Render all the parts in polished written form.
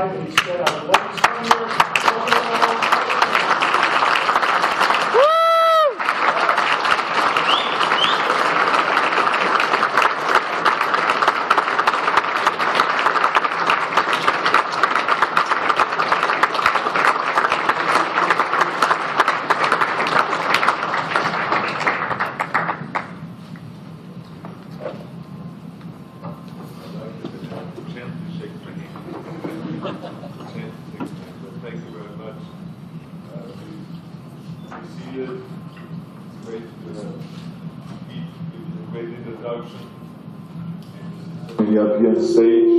Instead of one up here on stage.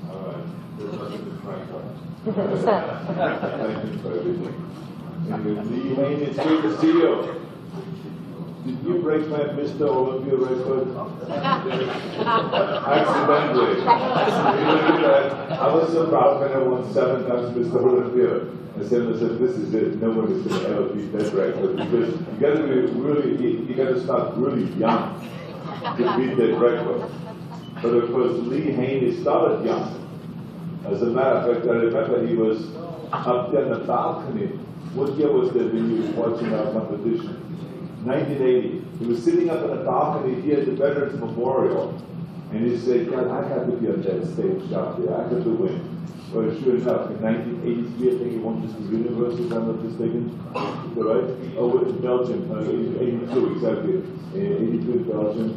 All right, there's nothing to crank on. Thank you for everything. Lee Hayne, it's good to see you. Did you break my Mr. Olympia record? Accidentally. I was so proud when I won 7 times Mr. Olympia. I said, this is it. No one is going to ever beat that record because you got to be really, you got to start really young to beat that record. But of course, Lee Hayne started young. As a matter of fact, I remember he was up there on the balcony. What year was that when you were watching our competition? 1980. He was sitting up on the balcony here at the Veterans Memorial, and he said, God, I got to be on that stage out there. I got to win. Well, sure enough, in 1983, I think he won Mr. Universe, if I'm not mistaken. Is that right? Oh, in Belgium. 82, exactly. 82 in Belgium.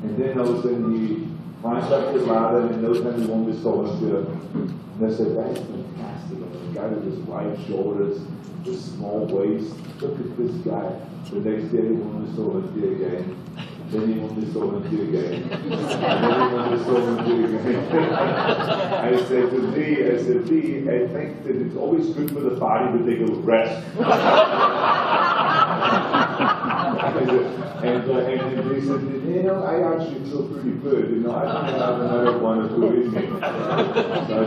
And then all of a sudden he climbed up the ladder, and in no time he won Mr. Olympia. And I said, that's fantastic. I mean, the guy with his wide shoulders, the small waist. Look at this guy. The next day he won Mr. Olympia again. Then he won Mr. Olympia again. And then he won Mr. Olympia again. I said to Lee, I think that it's always good for the body to take a rest. And he said, you know, I actually feel pretty good. You know, I don't have another 1 or 2 in me. So I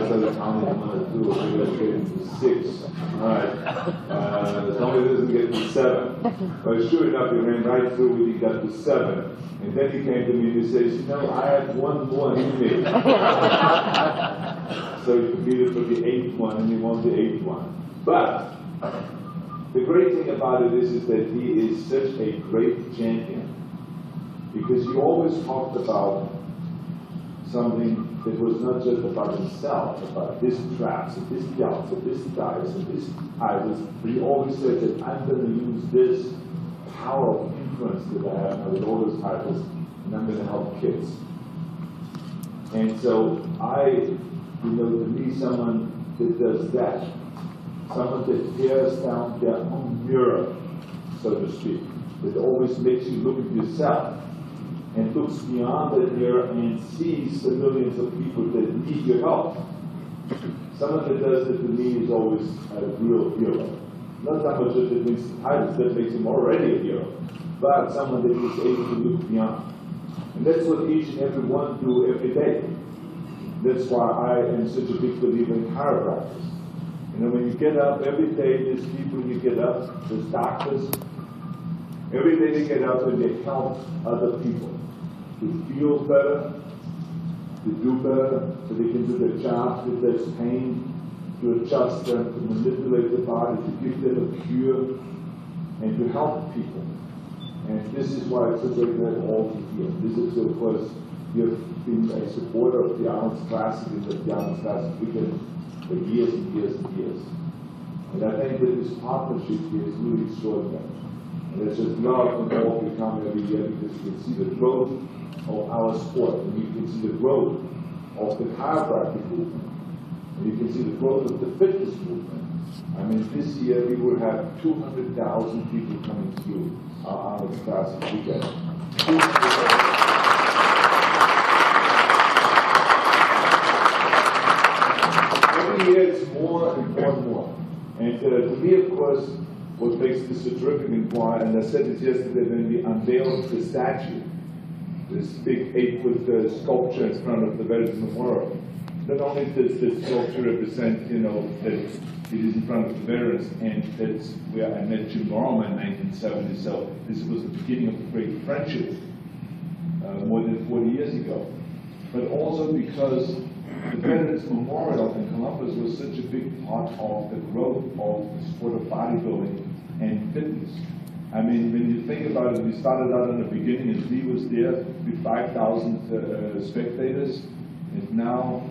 started counting 1 or 2. Maybe I was getting to 6. All right. As long as it doesn't get to 7. But sure enough, he ran right through when he got to 7. And then he came to me and he says, you know, I have 1 more in me. So he competed for the 8th one, and he won the 8th one. But the great thing about it is that he is such a great champion, because he always talked about something that was not just about himself, about his traps, and his belts, and his dives, and his titles, but he always said that I'm going to use this power of influence that I have with all those titles, and I'm going to help kids. And so to me, someone that does that, someone that tears down their own mirror, so to speak, that always makes you look at yourself and looks beyond that mirror and sees the millions of people that need your help. Someone that does it to me is always a real hero. Not that much that wins the titles, that makes him already a hero, but someone that is able to look beyond. And that's what each and every one do every day. That's why I am such a big believer in chiropractors. You know, when you get up every day, there's people you get up, there's doctors. Every day they get up and they help other people to feel better, to do better, so they can do their job if there's pain, to adjust them, to manipulate the body, to give them a cure, and to help people. And this is why it's so great to have all of you here. This is, of course, you've been a supporter of the Arnold Classic and the Arnold Classic weekend for years and years and years. And I think that this partnership here is really extraordinary. And there's just love and all to come every year, because you can see the growth of our sport, and you can see the growth of the chiropractic movement, and you can see the growth of the fitness movement. I mean, this year we will have 200,000 people coming to our Arnold Classic weekend. Every year it's more and more and more. And to me, of course, what makes this so terrific and why, and I said this yesterday when we unveiled the statue, this big 8-foot sculpture in front of the Veterans Memorial. Not only does the sculpture represent, you know, that it is in front of the veterans, and that's where I met Jim Norman in 1970, so this was the beginning of a great friendship more than 40 years ago. But also because the Veterans Memorial in Columbus was such a big part of the growth of the sport of bodybuilding and fitness. I mean, when you think about it, we started out in the beginning and Lee was there with 5,000 spectators, and now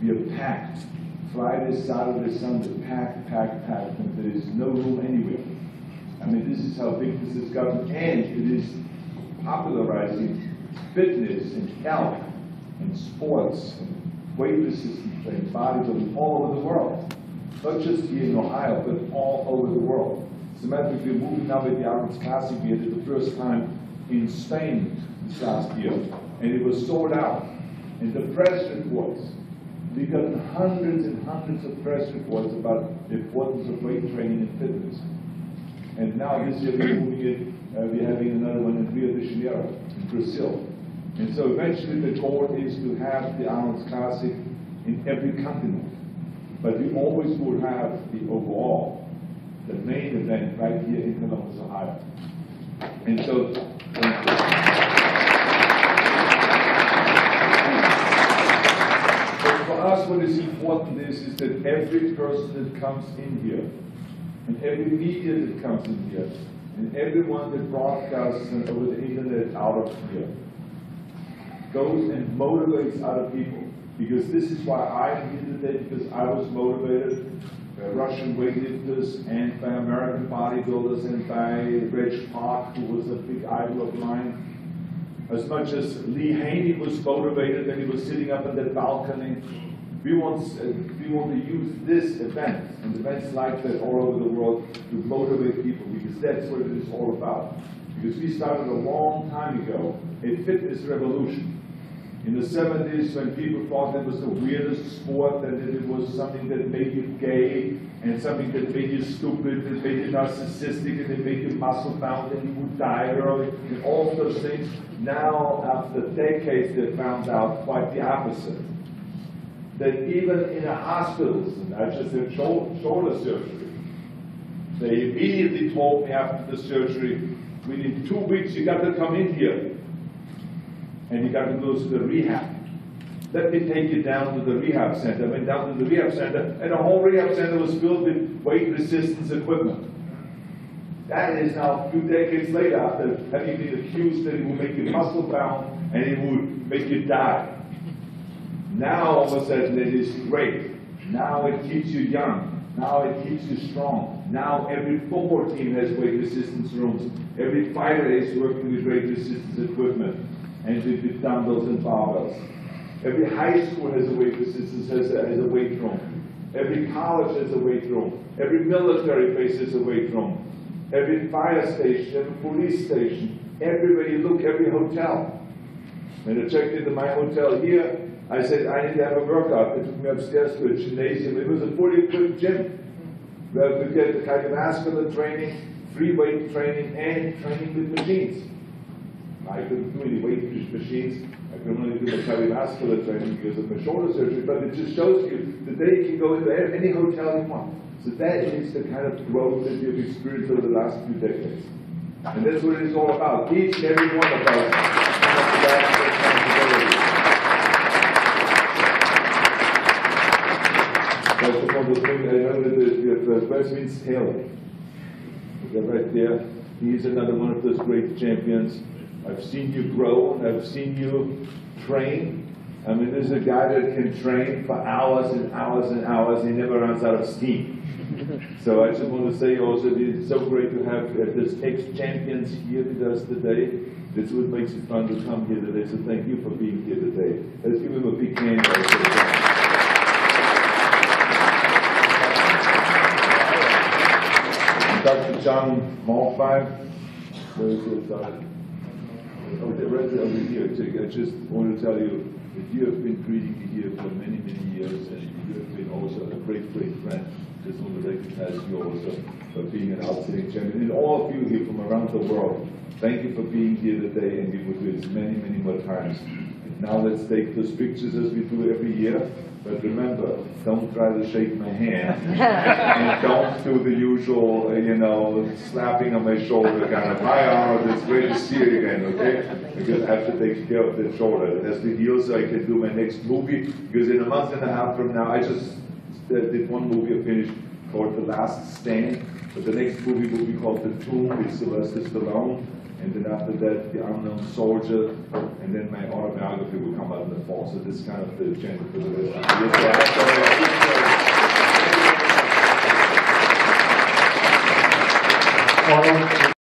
we are packed. Friday, Saturday, Sunday, packed, and there is no room anywhere. I mean, this is how big this has gotten, and it is popularizing fitness and health and sports and weight resistance training, bodybuilding all over the world. Not just here in Ohio, but all over the world. As a matter of fact, we're moving now with the Arnold Classic. We did it the first time in Spain this last year, and it was sold out. And the press reports, we got hundreds and hundreds of press reports about the importance of weight training and fitness. And now this year we're moving it, we're having another one in Rio de Janeiro, in Brazil. And so eventually the goal is to have the Arnold Classic in every continent. But we always will have the overall, the main event right here in Columbus, Ohio. And so, for us what is important is that every person that comes in here, and every media that comes in here, and everyone that broadcasts over the internet out of here, goes and motivates other people. Because this is why I'm here today, because I was motivated by Russian weightlifters and by American bodybuilders and by Reg Park, who was a big idol of mine. As much as Lee Haney was motivated and he was sitting up on that balcony, we want to use this event and events like that all over the world to motivate people, because that's what it is all about. Because we started a long time ago a fitness revolution. In the 70s, when people thought it was the weirdest sport, and that it was something that made you gay, and something that made you stupid, that made you narcissistic, and that made you muscle-bound, and you would die early, and all of those things. Now, after decades, they found out quite the opposite. That even in a hospitals, and I just had shoulder surgery, they immediately told me after the surgery, within 2 weeks, you got to come in here. And you got to go to the rehab. Let me take you down to the rehab center. I went down to the rehab center, and the whole rehab center was filled with weight resistance equipment. That is now a few decades later, after having been accused that it would make you muscle bound and it would make you die. Now all of a sudden it is great. Now it keeps you young. Now it keeps you strong. Now every football team has weight resistance rooms. Every fighter is working with weight resistance equipment and with dumbbells and barbells. Every high school has a weight resistance, has a weight room. Every college has a weight room. Every military base has a weight room. Every fire station, every police station, everywhere you look, every hotel. When I checked into my hotel here, I said, I need to have a workout. They took me upstairs to a gymnasium. It was a fully equipped gym where we get the cardiovascular training, free weight training, and training with machines. I couldn't do any weight machines. I could only do the cardiovascular training because of my shoulder surgery, but it just shows you that you can go into any hotel you want. So that is the kind of growth that you've experienced over the last few decades. And that's what it is all about. Each and every one of us has that responsibility. That's the one thing I know that the Westminster Taylor, right there, he's another one of those great champions. I've seen you grow, and I've seen you train. I mean, there's a guy that can train for hours and hours and hours. He never runs out of steam. So I just want to say also, it's so great to have this ex-champions here with us today. That's what makes it fun to come here today. So thank you for being here today. Let's give him a big hand. Dr. John Malfine, where is it? Oh, the rest over here. I just want to tell you that you have been treating me here for many, many years, and you have been also a great, great friend. Just want to recognize you also for being an outstanding champion. And all of you here from around the world, thank you for being here today, and we will do this many, many more times. And now let's take those pictures as we do every year. But remember, don't try to shake my hand, and don't do the usual, slapping on my shoulder kind of, hi Arnold, it's great to see you again, okay? Because I have to take care of the shoulder. It has to heal so I can do my next movie, because in a month and a half from now, I just did one movie I finished called The Last Stand, but the next movie will be called The Tomb with Sylvester Stallone, and then after that, The Unknown Soldier, and then my autobiography will come out in the fall. So this is kind of the agenda for the rest of the year. So